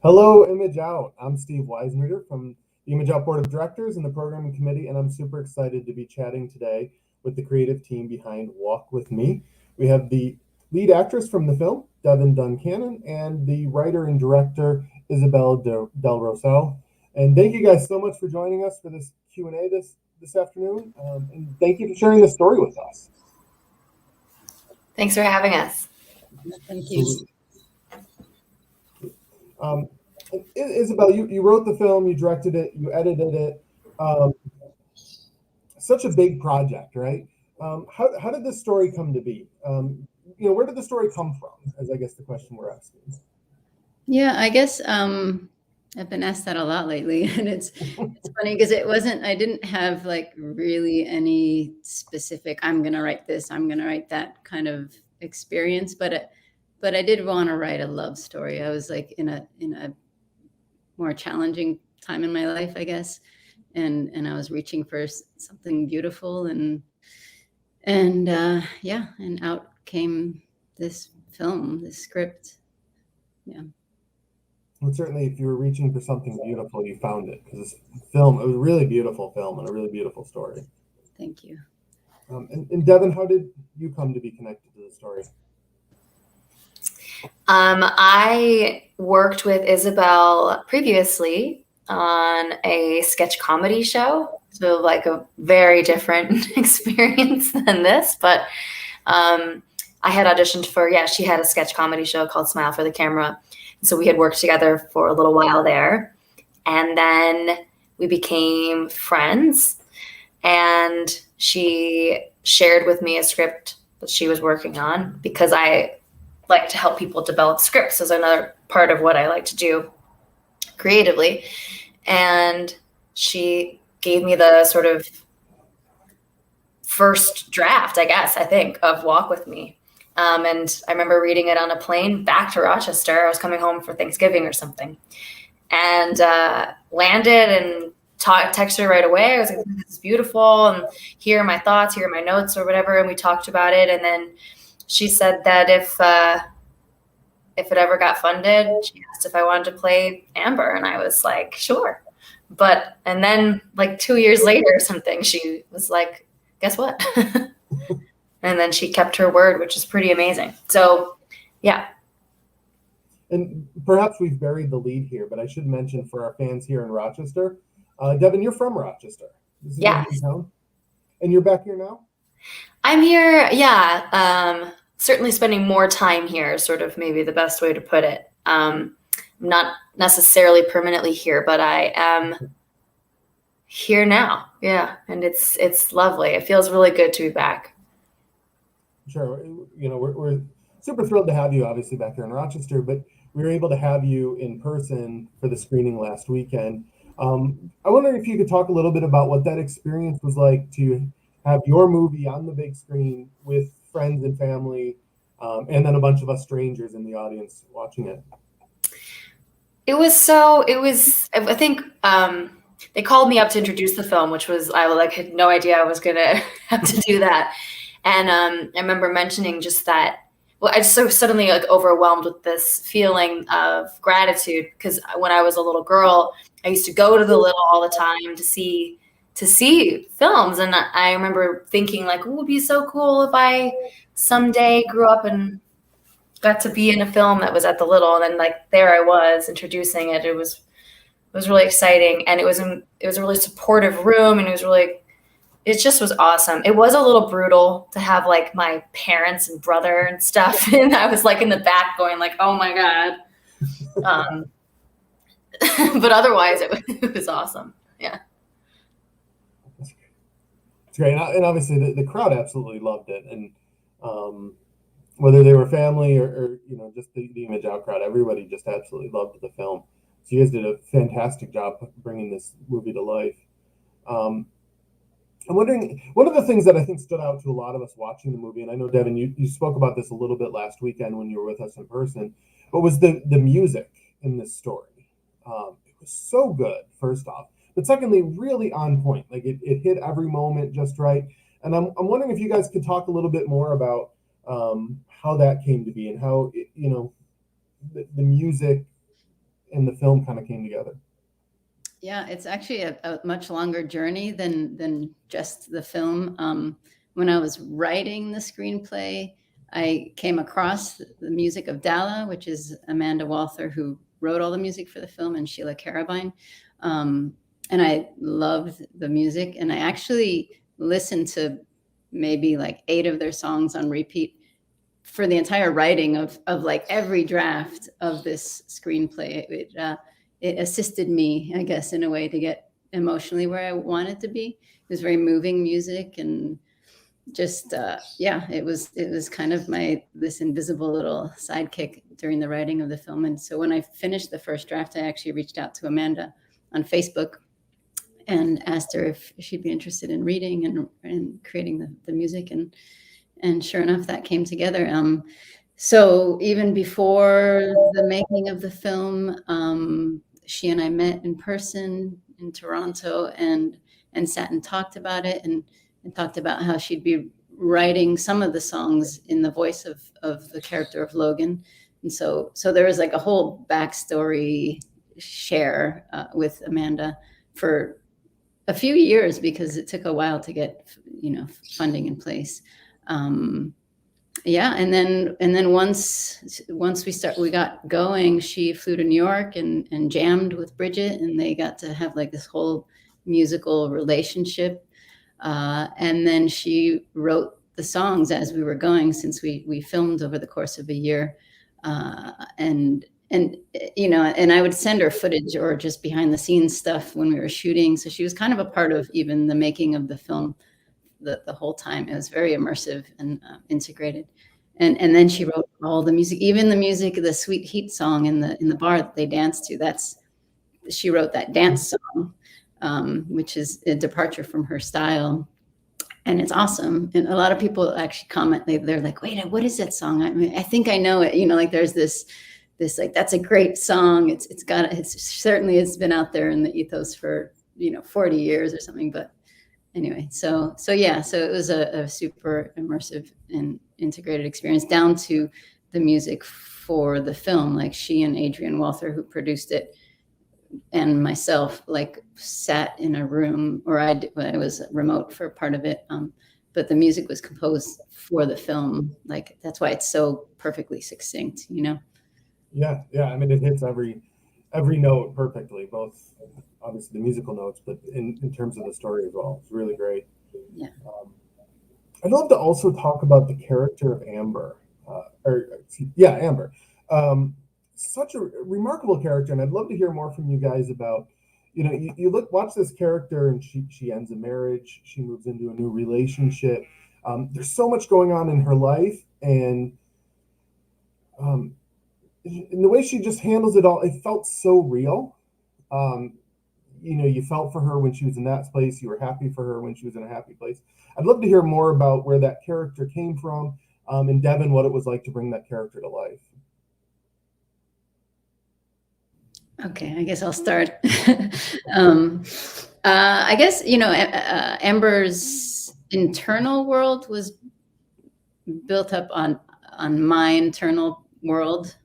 Hello, ImageOut. I'm Steve Weisenreder from the ImageOut Board of Directors and the Programming Committee, and I'm super excited to be chatting today with the creative team behind Walk With Me. We have the lead actress from the film, Devin Dunne, and the writer and director, Isabel del Rosal. And thank you guys so much for joining us for this Q&A this afternoon, and thank you for sharing the story with us. Thanks for having us. Thank you. Isabel, you wrote the film, you directed it, you edited it. Such a big project, right? How did this story come to be? Where did the story come from? As I guess the question we're asking. Yeah, I guess I've been asked that a lot lately, and it's funny because I didn't have like really any specific I'm gonna write this, I'm gonna write that kind of experience, but I did want to write a love story. I was like in a more challenging time in my life, I guess, and I was reaching for something beautiful, and out came this film, this script. Yeah. Well, certainly, if you were reaching for something beautiful, you found it, because it was a really beautiful film and a really beautiful story. Thank you. And Devin, how did you come to be connected to the story? I worked with Isabel previously on a sketch comedy show, so like a very different experience than this, but I had auditioned for, she had a sketch comedy show called Smile for the Camera. So we had worked together for a little while there, and then we became friends, and she shared with me a script that she was working on, because I like to help people develop scripts as another part of what I like to do creatively. And she gave me the sort of first draft, I think, of Walk With Me. And I remember reading it on a plane back to Rochester. I was coming home for Thanksgiving or something, and landed and texted her right away. I was like, this is beautiful, and here are my thoughts, here are my notes or whatever. And we talked about it. And then she said that if it ever got funded, she asked if I wanted to play Amber. And I was like, sure. And then like 2 years later or something, she was like, guess what? And then she kept her word, which is pretty amazing. So, yeah. And perhaps we've buried the lead here, but I should mention for our fans here in Rochester, Devin, you're from Rochester. Yeah. And you're back here now? I'm here, certainly spending more time here, sort of maybe the best way to put it. I'm not necessarily permanently here, but I am here now. Yeah, and it's lovely. It feels really good to be back. Sure. We're super thrilled to have you, obviously, back here in Rochester, but we were able to have you in person for the screening last weekend. I wonder if you could talk a little bit about what that experience was like to have your movie on the big screen with friends and family, and then a bunch of us strangers in the audience watching it. I think they called me up to introduce the film, which was, I had no idea I was going to have to do that. And I remember mentioning just that, I was so suddenly overwhelmed with this feeling of gratitude, because when I was a little girl, I used to go to the Little all the time to see films. And I remember thinking it would be so cool if I someday grew up and got to be in a film that was at the Little. And then there I was introducing it. It was really exciting. And it was a really supportive room, and it just was awesome. It was a little brutal to have my parents and brother and stuff. And I was in the back going oh my God. But otherwise it was awesome. Yeah. It's great. And obviously the crowd absolutely loved it. And whether they were family or just the ImageOut crowd, everybody just absolutely loved the film. So you guys did a fantastic job bringing this movie to life. I'm wondering, one of the things that I think stood out to a lot of us watching the movie, and I know, Devin, you spoke about this a little bit last weekend when you were with us in person, but was the music in this story. It was so good, first off. But secondly, really on point. It hit every moment just right. And I'm wondering if you guys could talk a little bit more about how that came to be, and how, the music and the film kind of came together? Yeah, it's actually a much longer journey than just the film. When I was writing the screenplay, I came across the music of Dalla, which is Amanda Walther, who wrote all the music for the film, and Sheila Carabine. And I loved the music, and I actually listened to maybe like 8 of their songs on repeat for the entire writing of like every draft of this screenplay. It assisted me, I guess, in a way to get emotionally where I wanted to be. It was very moving music, and just it was kind of this invisible little sidekick during the writing of the film. And so when I finished the first draft, I actually reached out to Amanda on Facebook and asked her if she'd be interested in reading and creating the music, and sure enough, that came together. So even before the making of the film, she and I met in person in Toronto and sat and talked about it, and talked about how she'd be writing some of the songs in the voice of the character of Logan. And so there was like a whole backstory share with Amanda for a few years, because it took a while to get, funding in place. And then once we got going, she flew to New York and jammed with Bridget, and they got to have like this whole musical relationship. And then she wrote the songs as we were going, since we filmed over the course of a year. And I would send her footage or just behind the scenes stuff when we were shooting. So she was kind of a part of even the making of the film the whole time. It was very immersive and integrated. And then she wrote all the music, even the music, the Sweet Heat song in the bar that they danced to. She wrote that dance song, which is a departure from her style. And it's awesome. And a lot of people actually comment, they're like, wait, what is that song? I mean, I think I know it. Like there's this like, that's a great song. It's certainly it's been out there in the ethos for 40 years or something. But anyway, so it was a super immersive and integrated experience, down to the music for the film. Like she and Adrian Walther, who produced it, and myself, like sat in a room, or I was remote for part of it. But the music was composed for the film. Like that's why it's so perfectly succinct, Yeah. I mean, it hits every note perfectly, both obviously the musical notes, but in terms of the story as well. It's really great. Yeah. I'd love to also talk about the character of Amber. Amber. Such a remarkable character, and I'd love to hear more from you guys about, you watch this character, and she ends a marriage, she moves into a new relationship. There's so much going on in her life, and in the way she just handles it all, it felt so real. You felt for her when she was in that place. You were happy for her when she was in a happy place. I'd love to hear more about where that character came from, and Devin, what it was like to bring that character to life. Okay, I guess I'll start. I guess, Amber's internal world was built up on my internal world.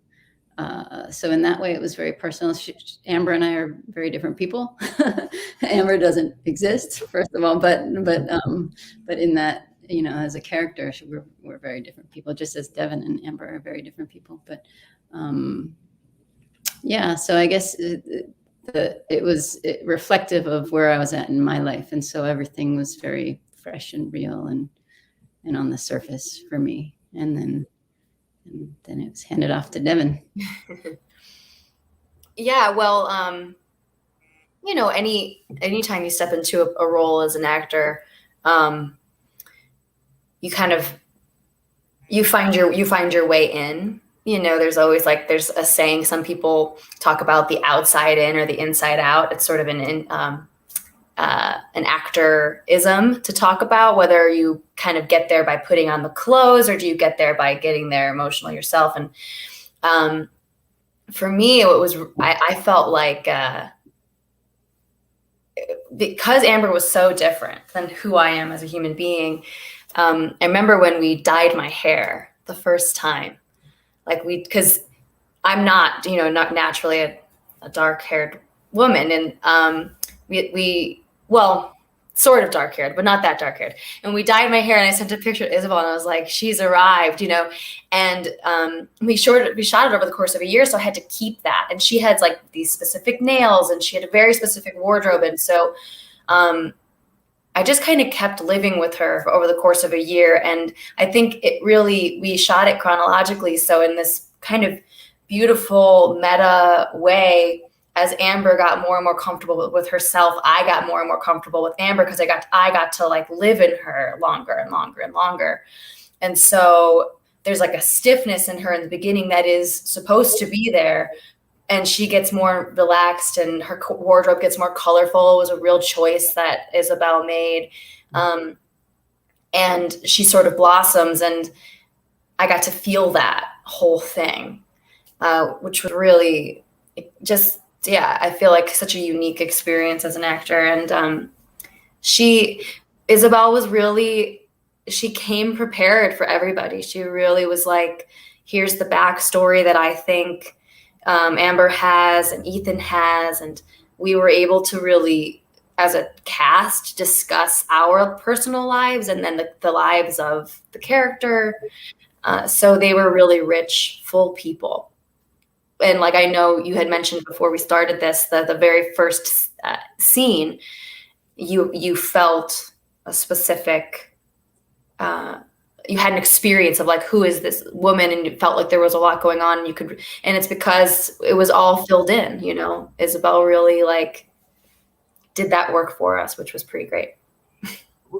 So in that way, it was very personal. Amber and I are very different people. Amber doesn't exist, first of all, but in that, as a character, we're very different people, just as Devin and Amber are very different people. But so I guess it was reflective of where I was at in my life, and so everything was very fresh and real and on the surface for me. And then it was handed off to Devin. Yeah, well, anytime you step into a role as an actor, you find your way in. There's always there's a saying, some people talk about the outside in or the inside out. It's sort of an actor-ism to talk about, whether you kind of get there by putting on the clothes, or do you get there by getting there emotionally yourself. And for me, I felt like, because Amber was so different than who I am as a human being, I remember when we dyed my hair the first time, because I'm not naturally a dark-haired woman, and well, sort of dark-haired, but not that dark-haired. And we dyed my hair, and I sent a picture to Isabel, and I was like, she's arrived, And we shot it over the course of a year, so I had to keep that. And she had like these specific nails, and she had a very specific wardrobe, and so I just kind of kept living with her over the course of a year. And I think we shot it chronologically. So in this kind of beautiful meta way, as Amber got more and more comfortable with herself, I got more and more comfortable with Amber, because I got to like live in her longer and longer and longer. And so there's like a stiffness in her in the beginning that is supposed to be there. And she gets more relaxed, and her wardrobe gets more colorful. It was a real choice that Isabel made. And she sort of blossoms, and I got to feel that whole thing, which was really I feel like such a unique experience as an actor. And Isabel was she came prepared for everybody. She really was like, here's the backstory that I think Amber has and Ethan has, and we were able to really, as a cast, discuss our personal lives and then the lives of the character. So they were really rich, full people. And like I know you had mentioned before we started this, the very first scene, you felt a specific. You had an experience of like, who is this woman? And you felt like there was a lot going on, and it's because it was all filled in, Isabel really like did that work for us, which was pretty great.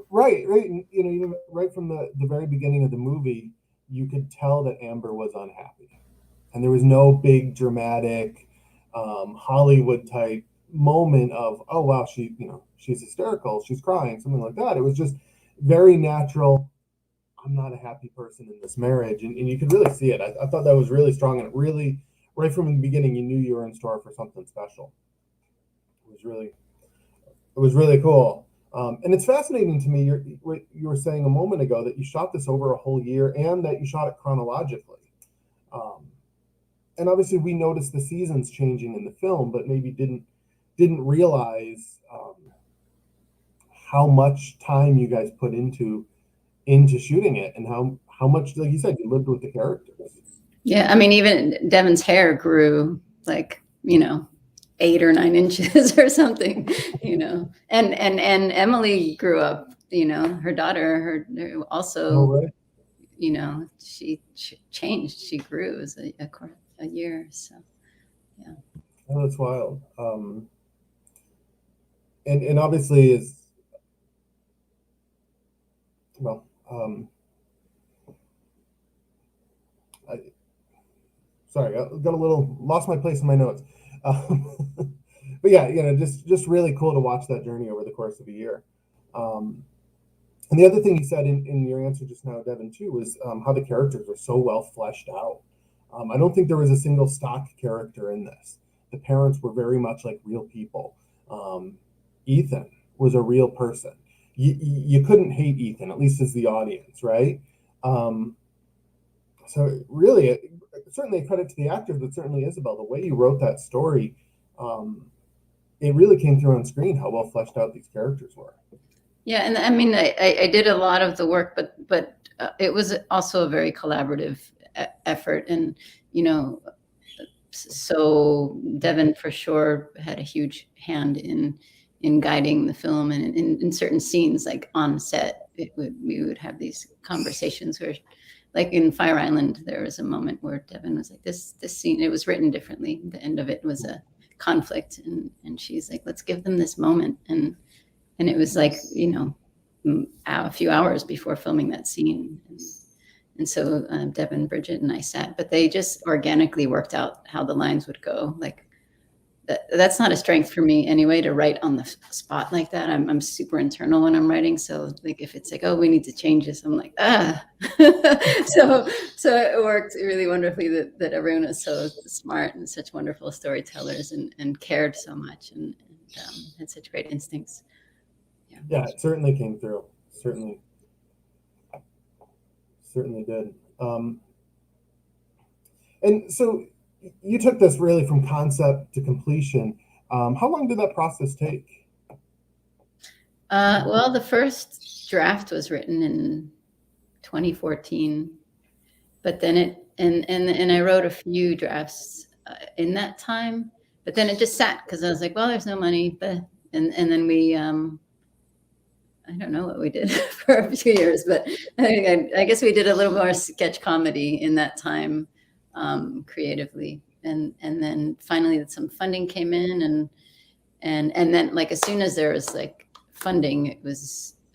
Right. Right from the very beginning of the movie, you could tell that Amber was unhappy, and there was no big dramatic Hollywood type moment of, oh wow, she's hysterical, she's crying, something like that. It was just very natural. I'm not a happy person in this marriage. And you could really see it. I thought that was really strong. And it really, right from the beginning, you knew you were in store for something special. It was really cool. And it's fascinating to me, what you were saying a moment ago, that you shot this over a whole year and that you shot it chronologically. And obviously we noticed the seasons changing in the film, but maybe didn't realize how much time you guys put into shooting it, and how much, like you said, you lived with the characters. Yeah, I mean, even Devin's hair grew like 8 or 9 inches or something, and Emily grew up. Her daughter, her also, right. She changed. She grew as a year. So yeah. Oh, that's wild. And obviously is well. Sorry, I got a little lost my place in my notes. But yeah, just really cool to watch that journey over the course of a year. And the other thing you said in your answer just now, Devin, too, was how the characters are so well fleshed out. I don't think there was a single stock character in this. The parents were very much like real people. Ethan was a real person. You couldn't hate Ethan, at least as the audience, right? So really, certainly a credit to the actors, but certainly Isabel, the way you wrote that story, it really came through on screen how well fleshed out these characters were. Yeah, and I mean, I did a lot of the work, but it was also a very collaborative effort, and so Devin for sure had a huge hand in guiding the film, and in certain scenes, like on set, we would have these conversations where, like in Fire Island, there was a moment where Devin was like, this scene, it was written differently. The end of it was a conflict, and she's like, let's give them this moment, and it was like a few hours before filming that scene, and so Devin, Bridget, and I sat, but they just organically worked out how the lines would go. Like that's not a strength for me anyway, to write on the spot like that. I'm super internal when I'm writing. So like if it's like, oh, we need to change this, I'm like, so it worked really wonderfully that everyone was so smart and such wonderful storytellers and cared so much and had such great instincts. Yeah, it certainly came through. Certainly did. And so you took this really from concept to completion. How long did that process take? Well, the first draft was written in 2014, but then and I wrote a few drafts in that time, but then it just sat because I was like, well, there's no money, but and then we I don't know what we did for a few years, but I guess we did a little more sketch comedy in that time, creatively, and then finally some funding came in, and then like as soon as there was like funding,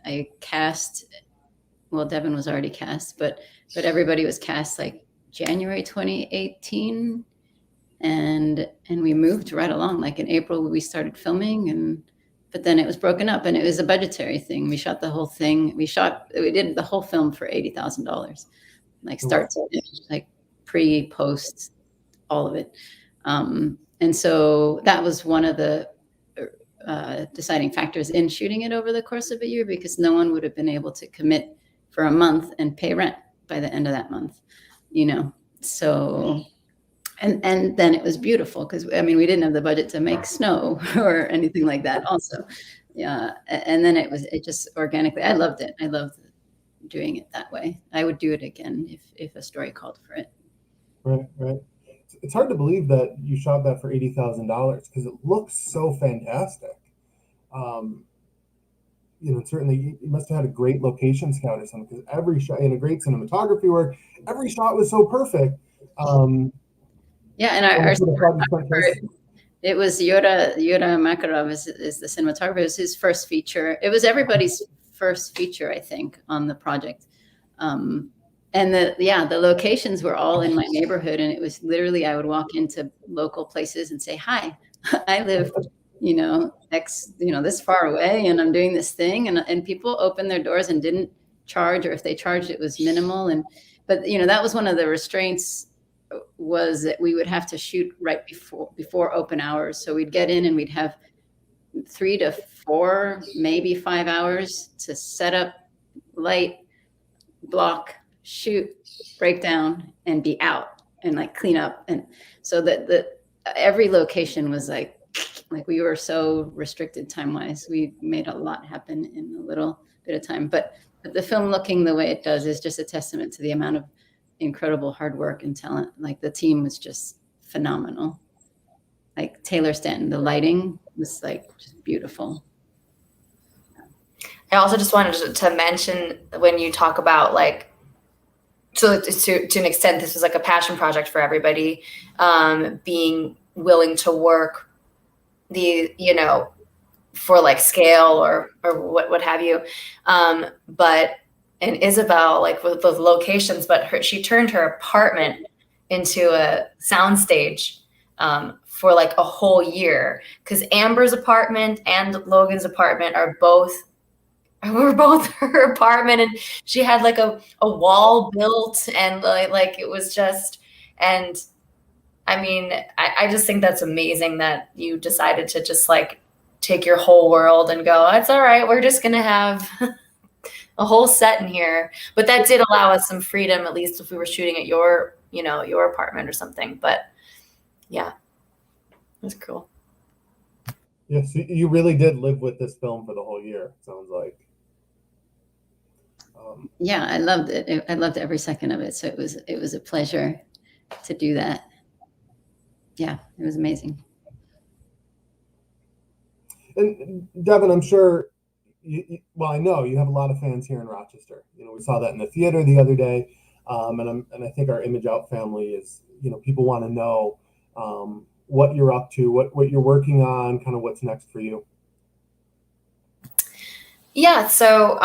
I cast. Well, Devin was already cast, but everybody was cast like January 2018, and we moved right along. Like in April, we started filming, but then it was broken up, and it was a budgetary thing. We shot the whole thing. We did the whole film for $80,000, like start to finish, like pre, post, all of it. And so that was one of the deciding factors in shooting it over the course of a year, because no one would have been able to commit for a month and pay rent by the end of that month, so, and then it was beautiful because we didn't have the budget to make snow or anything like that also. Yeah. And then it just organically, I loved it. I loved doing it that way. I would do it again if a story called for it. Right. It's hard to believe that you shot that for $80,000 because it looks so fantastic. Certainly you must have had a great location scout or something, because every shot, and a great cinematography work, every shot was so perfect. Yeah, and it was Yura Makarov is the cinematographer. It was his first feature. It was everybody's first feature, I think, on the project. And the locations were all in my neighborhood, and it was literally I would walk into local places and say, "Hi, I live, this far away, and I'm doing this thing," and people opened their doors and didn't charge, or if they charged, it was minimal. But that was one of the restraints, was that we would have to shoot right before open hours. So we'd get in and we'd have 3 to 4, maybe 5 hours to set up, light, block, shoot, break down, and be out and like clean up. And so that every location was like we were so restricted time-wise. We made a lot happen in a little bit of time. But the film looking the way it does is just a testament to the amount of incredible hard work and talent. Like the team was just phenomenal. Like Taylor Stanton, the lighting was like just beautiful. I also just wanted to mention, when you talk about like, so to an extent, this was like a passion project for everybody, being willing to work for like scale or what have you. But in Isabel, like with those locations, but she turned her apartment into a soundstage for like a whole year, because Amber's apartment and Logan's apartment were both her apartment, and she had like a wall built, and like it was just, and I just think that's amazing that you decided to just like take your whole world and go, it's all right, we're just gonna have a whole set in here. But that did allow us some freedom, at least if we were shooting at your apartment or something. But yeah, it was cool. Yes, you really did live with this film for the whole year, it sounds like. Yeah, I loved it. I loved every second of it. So it was a pleasure to do that. Yeah, it was amazing. And Devin, I'm sure, I know you have a lot of fans here in Rochester. We saw that in the theater the other day, and I think our ImageOut family is, people want to know what you're up to, what you're working on, kind of what's next for you. Yeah, so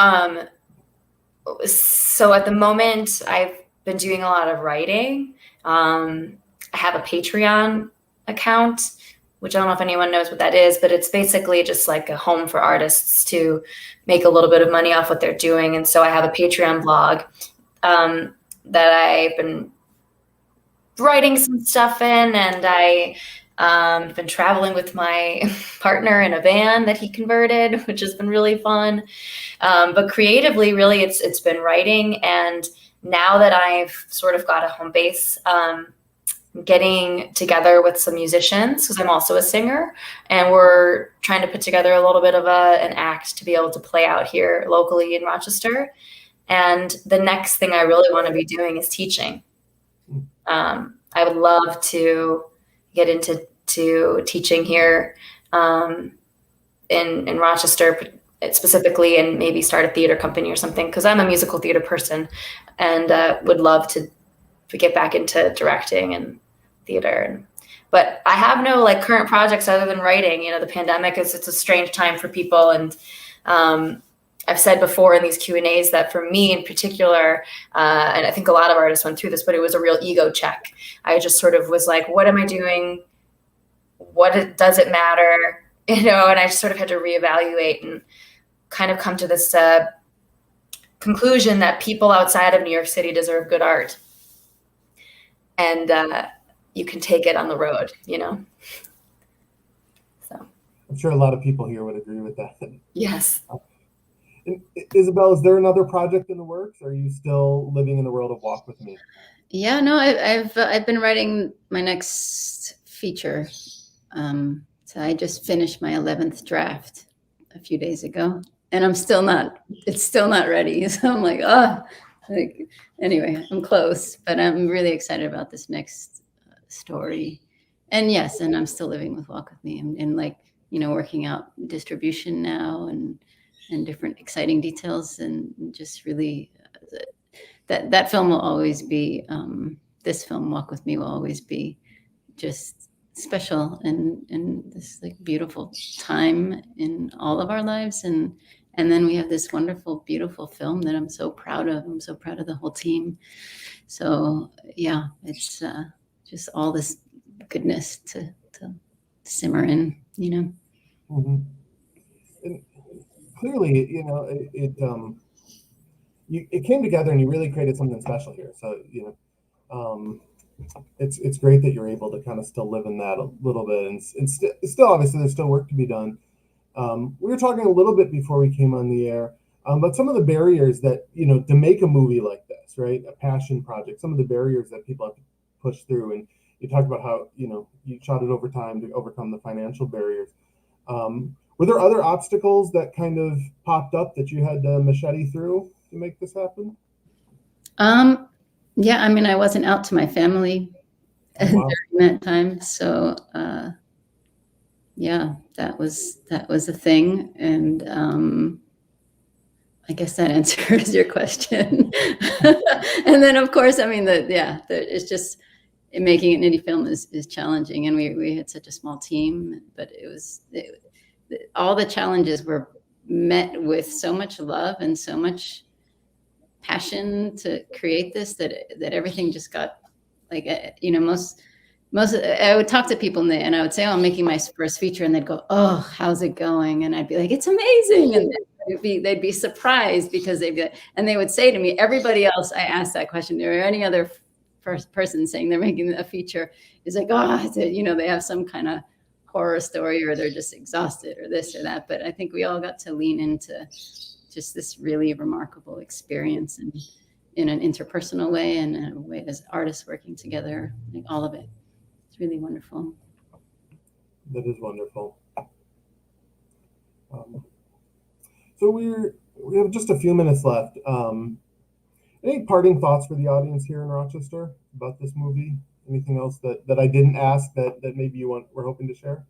at the moment, I've been doing a lot of writing. I have a Patreon account, which I don't know if anyone knows what that is, but it's basically just like a home for artists to make a little bit of money off what they're doing. And so I have a Patreon blog that I've been writing some stuff in, and I've been traveling with my partner in a van that he converted, which has been really fun. But creatively, really, it's been writing. And now that I've sort of got a home base, getting together with some musicians, because I'm also a singer, and we're trying to put together a little bit of an act to be able to play out here locally in Rochester. And the next thing I really want to be doing is teaching. I would love to get into teaching here in Rochester specifically, and maybe start a theater company or something, because I'm a musical theater person, and would love to get back into directing and theater. But I have no like current projects other than writing. You know, the pandemic it's a strange time for people, and I've said before in these Q&As that for me in particular, and I think a lot of artists went through this, but it was a real ego check. I just sort of was like, what am I doing? Does it matter? You know, and I just sort of had to reevaluate and kind of come to this conclusion that people outside of New York City deserve good art. And you can take it on the road, you know? So I'm sure a lot of people here would agree with that. Yes. And Isabel, is there another project in the works? Or are you still living in the world of Walk With Me? Yeah, no, I've been writing my next feature. So I just finished my 11th draft a few days ago, and it's still not ready. So I'm like, anyway, I'm close, but I'm really excited about this next story. And yes, and I'm still living with Walk With Me, and like, you know, working out distribution now and different exciting details, and just really that film will always be, this film, Walk With Me, will always be just special and this like beautiful time in all of our lives. And then we have this wonderful, beautiful film that I'm so proud of. I'm so proud of the whole team. So yeah, it's just all this goodness to simmer in, you know. Mm-hmm. And clearly, you know, it came together, and you really created something special here. So, you know, it's great that you're able to kind of still live in that a little bit, and still obviously there's still work to be done. We were talking a little bit before we came on the air, but some of the barriers that, you know, to make a movie like this, right, a passion project, some of the barriers that people have to push through. And you talked about how, you know, you shot it over time to overcome the financial barriers. Were there other obstacles that kind of popped up that you had to machete through to make this happen? Yeah, I mean, I wasn't out to my family during that time, so yeah, that was a thing. And I guess that answers your question. And then, of course, I mean, it's just making an indie film is challenging, and we had such a small team, but all the challenges were met with so much love and so much passion to create this that everything just got like, you know, most I would talk to people and I would say, oh, I'm making my first feature, and they'd go, oh, how's it going? And I'd be like, it's amazing. And they'd be surprised, because and they would say to me, everybody else I asked that question, or any other first person saying they're making a feature is like, oh, you know, they have some kind of horror story, or they're just exhausted, or this or that. But I think we all got to lean into just this really remarkable experience, and in an interpersonal way, and in a way as artists working together, like all of it. It's really wonderful. That is wonderful. So we have just a few minutes left. Any parting thoughts for the audience here in Rochester about this movie? Anything else that I didn't ask that maybe you were hoping to share?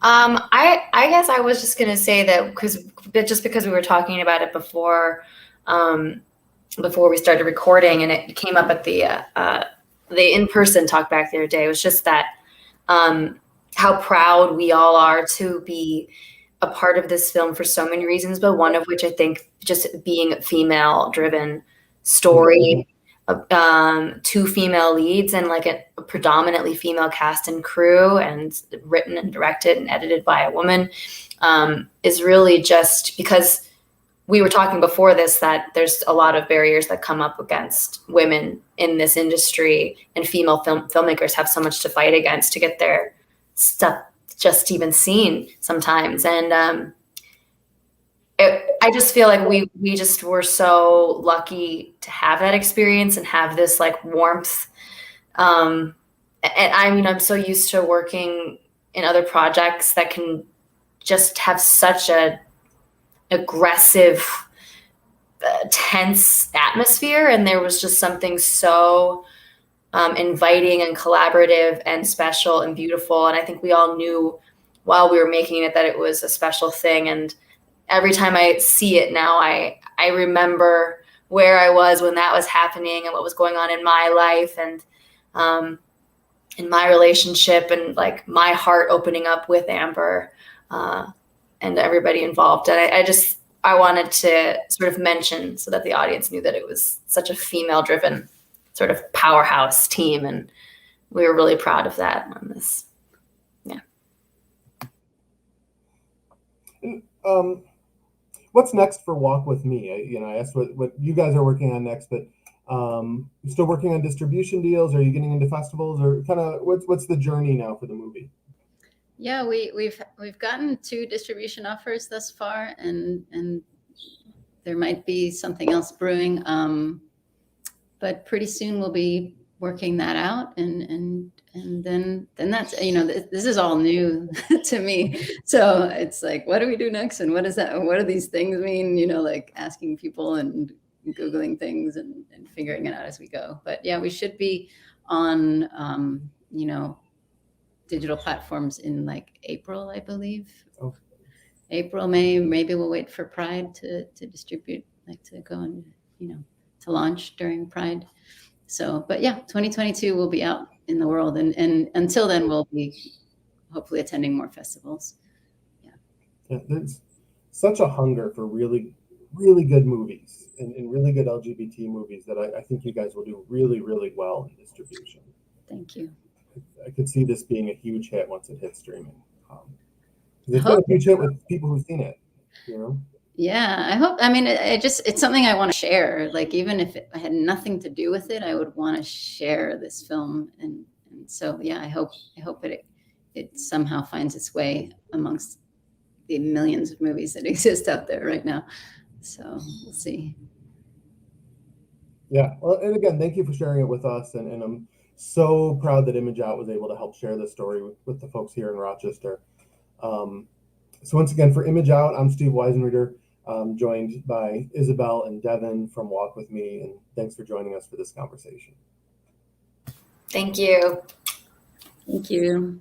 I guess I was just gonna say that because we were talking about it before we started recording, and it came up at the in-person Talkback the other day. It was just that how proud we all are to be a part of this film for so many reasons, but one of which I think just being a female-driven story, two female leads, and like a predominantly female cast and crew, and written and directed and edited by a woman, is really just because we were talking before this that there's a lot of barriers that come up against women in this industry, and female filmmakers have so much to fight against to get their stuff just even seen sometimes. And I I just feel like we just were so lucky to have that experience and have this like warmth. And I mean, I'm so used to working in other projects that can just have such a aggressive, tense atmosphere. And there was just something so inviting and collaborative and special and beautiful. And I think we all knew while we were making it that it was a special thing. And every time I see it now, I remember where I was when that was happening and what was going on in my life and in my relationship and like my heart opening up with Amber and everybody involved. And I wanted to sort of mention so that the audience knew that it was such a female-driven sort of powerhouse team. And we were really proud of that on this. Yeah. What's next for Walk With Me? I asked what you guys are working on next, but you still working on distribution deals? Are you getting into festivals, or kind of what's the journey now for the movie? Yeah, we've gotten 2 distribution offers thus far, and there might be something else brewing. But pretty soon we'll be working that out, and then that's, this is all new to me. So it's like, what do we do next, and what is that? What do these things mean? Like asking people and Googling things and figuring it out as we go. But yeah, we should be on digital platforms in like April, I believe. Oh. April, May, maybe we'll wait for Pride to distribute, like to go and to launch during Pride. So, but yeah, 2022 will be out in the world, and until then we'll be hopefully attending more festivals. Yeah, there's such a hunger for really, really good movies and really good LGBT movies that I think you guys will do really, really well in distribution. Thank you. I could see this being a huge hit once it hits streaming. It's been a huge hit with people who've seen it, Yeah, I hope. I mean, it's something I want to share. Like, even if I had nothing to do with it, I would want to share this film. And so, yeah, I hope it somehow finds its way amongst the millions of movies that exist out there right now. So we'll see. Yeah. Well, and again, thank you for sharing it with us. And I'm so proud that ImageOut was able to help share this story with the folks here in Rochester. So once again, for ImageOut, I'm Steve Weisenreder, joined by Isabel and Devin from Walk With Me. And thanks for joining us for this conversation. Thank you. Thank you.